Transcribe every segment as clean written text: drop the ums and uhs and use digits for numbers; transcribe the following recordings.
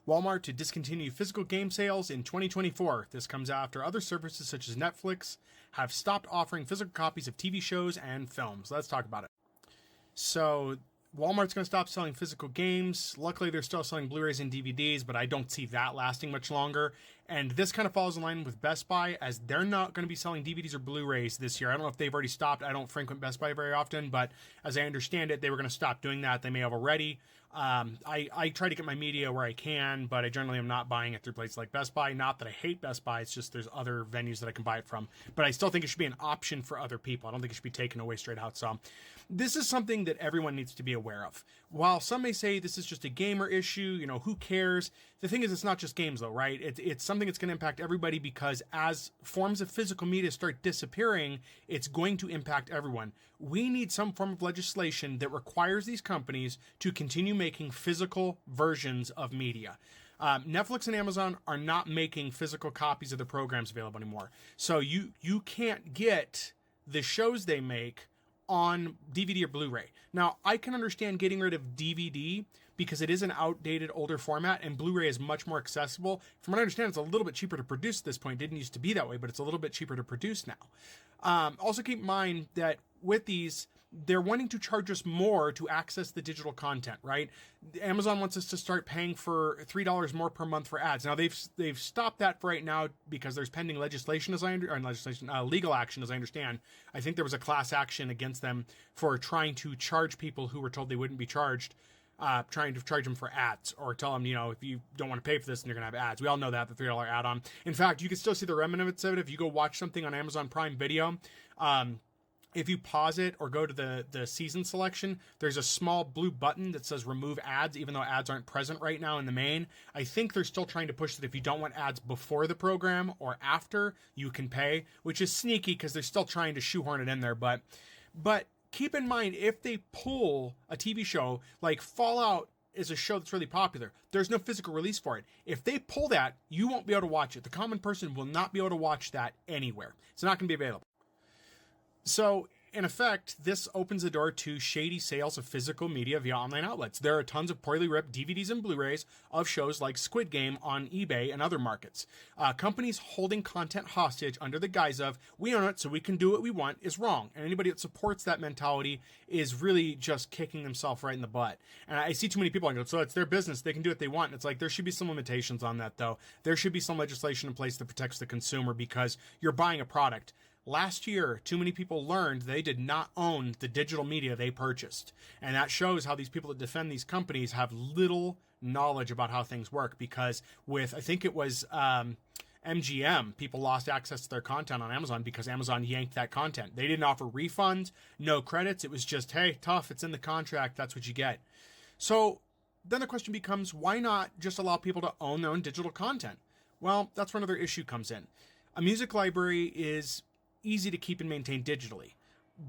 Walmart to discontinue physical game sales in 2024. This comes after other services such as Netflix have stopped offering physical copies of TV shows and films. Let's talk about it. So Walmart's going to stop selling physical games. Luckily, they're still selling Blu-rays and DVDs, but I don't see that lasting much longer. And this kind of falls in line with Best Buy, as they're not going to be selling DVDs or Blu-rays this year. I don't know if they've already stopped. I don't frequent Best Buy very often, but as I understand it, they were going to stop doing that. They may have already. I try to get my media where I can, but I generally am not buying it through places like Best Buy. Not that I hate Best Buy, it's just there's other venues that I can buy it from. But I still think it should be an option for other people. I don't think it should be taken away straight out. So this is something that everyone needs to be aware of. While some may say this is just a gamer issue, who cares? The thing is, it's not just games though, right? It's something that's going to impact everybody, because as forms of physical media start disappearing, it's going to impact everyone. We need some form of legislation that requires these companies to continue making physical versions of media. Netflix and Amazon are not making physical copies of the programs available anymore. So you can't get the shows they make on DVD or Blu-ray. Now, I can understand getting rid of DVD because it is an outdated, older format, and Blu-ray is much more accessible. From what I understand, it's a little bit cheaper to produce at this point. It didn't used to be that way, but it's a little bit cheaper to produce now. Also keep in mind that with these, they're wanting to charge us more to access the digital content, right? Amazon wants us to start paying for $3 more per month for ads. Now they've stopped that for right now because there's pending legislation, legal action, as I understand. I think there was a class action against them for trying to charge people who were told they wouldn't be charged, trying to charge them for ads, or tell them, if you don't want to pay for this, then you're gonna have ads. We all know that, the $3 add-on. In fact, you can still see the remnants of it if you go watch something on Amazon Prime Video. If you pause it or go to the season selection, there's a small blue button that says remove ads, even though ads aren't present right now in the main. I think they're still trying to push that if you don't want ads before the program or after, you can pay, which is sneaky because they're still trying to shoehorn it in there. But keep in mind, if they pull a TV show like Fallout is a show that's really popular, there's no physical release for it. If they pull that, you won't be able to watch it. The common person will not be able to watch that anywhere. It's not going to be available. So, in effect, this opens the door to shady sales of physical media via online outlets. There are tons of poorly ripped DVDs and Blu-rays of shows like Squid Game on eBay and other markets. Companies holding content hostage under the guise of, we own it so we can do what we want, is wrong. And anybody that supports that mentality is really just kicking themselves right in the butt. And I see too many people, so it's their business, they can do what they want. And it's like, there should be some limitations on that, though. There should be some legislation in place that protects the consumer, because you're buying a product. Last year, too many people learned they did not own the digital media they purchased. And that shows how these people that defend these companies have little knowledge about how things work, because with, I think it was MGM, people lost access to their content on Amazon because Amazon yanked that content. They didn't offer refunds, no credits. It was just, hey, tough, it's in the contract, that's what you get. So then the question becomes, why not just allow people to own their own digital content? Well, that's where another issue comes in. A music library is easy to keep and maintain digitally,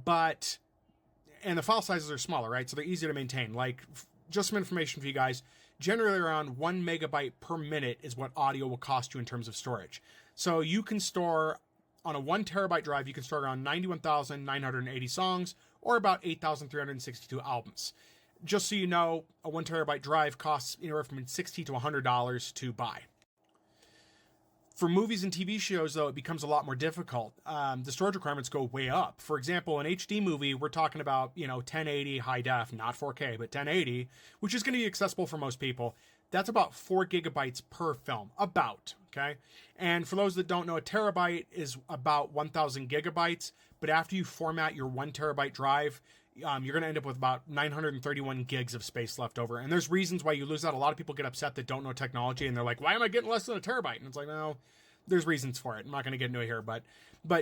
and the file sizes are smaller, right? So they're easier to maintain. Like, just some information for you guys, generally around 1 megabyte per minute is what audio will cost you in terms of storage. So you can store on a 1 terabyte drive, you can store around 91,980 songs, or about 8,362 albums. Just so you know, a 1 terabyte drive costs anywhere from $60 to $100 to buy. For movies and TV shows, though, it becomes a lot more difficult. The storage requirements go way up. For example, an HD movie, we're talking about, 1080 high def, not 4K, but 1080, which is going to be accessible for most people. That's about 4 gigabytes per film, okay? And for those that don't know, a terabyte is about 1,000 gigabytes, but after you format your 1 terabyte drive, you're going to end up with about 931 gigs of space left over. And there's reasons why you lose that. A lot of people get upset that don't know technology, and they're like, why am I getting less than a terabyte? And it's like, no, there's reasons for it. I'm not going to get into it here, but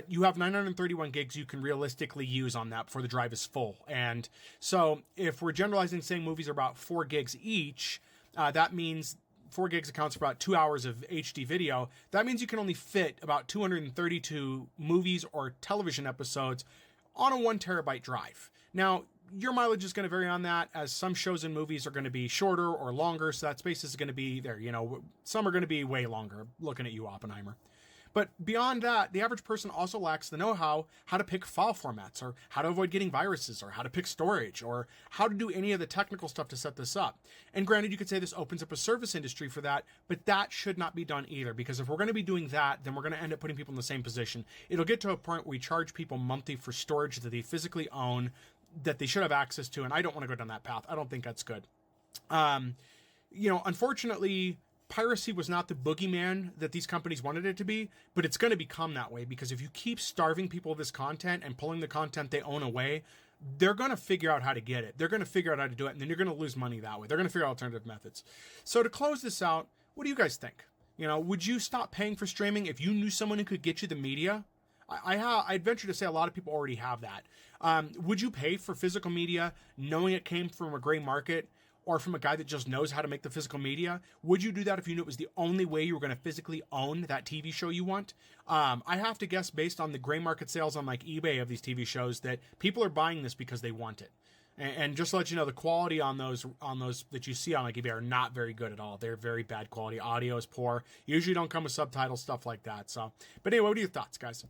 you have 931 gigs you can realistically use on that before the drive is full. And so if we're generalizing, saying movies are about 4 gigs each, that means 4 gigs accounts for about 2 hours of HD video. That means you can only fit about 232 movies or television episodes on a 1 terabyte drive. Now, your mileage is going to vary on that, as some shows and movies are going to be shorter or longer, so that space is going to be there. Some are going to be way longer. Looking at you, Oppenheimer. But beyond that, the average person also lacks the know-how how to pick file formats, or how to avoid getting viruses, or how to pick storage, or how to do any of the technical stuff to set this up. And granted, you could say this opens up a service industry for that, but that should not be done either, because if we're going to be doing that, then we're going to end up putting people in the same position. It'll get to a point where we charge people monthly for storage that they physically own, that they should have access to, and I don't want to go down that path. I don't think that's good. Unfortunately, piracy was not the boogeyman that these companies wanted it to be, but it's going to become that way, because if you keep starving people of this content and pulling the content they own away, they're going to figure out how to get it. They're going to figure out how to do it, and then you're going to lose money that way. They're going to figure out alternative methods. So to close this out, what do you guys think? Would you stop paying for streaming if you knew someone who could get you the media? I'd venture to say a lot of people already have that. Would you pay for physical media knowing it came from a gray market, or from a guy that just knows how to make the physical media? Would you do that if you knew it was the only way you were going to physically own that TV show you want? I have to guess, based on the gray market sales on like eBay of these TV shows, that people are buying this because they want it. And just to let you know, the quality on those that you see on like eBay are not very good at all. They're very bad quality. Audio is poor. Usually don't come with subtitles, stuff like that. So, but anyway, what are your thoughts, guys?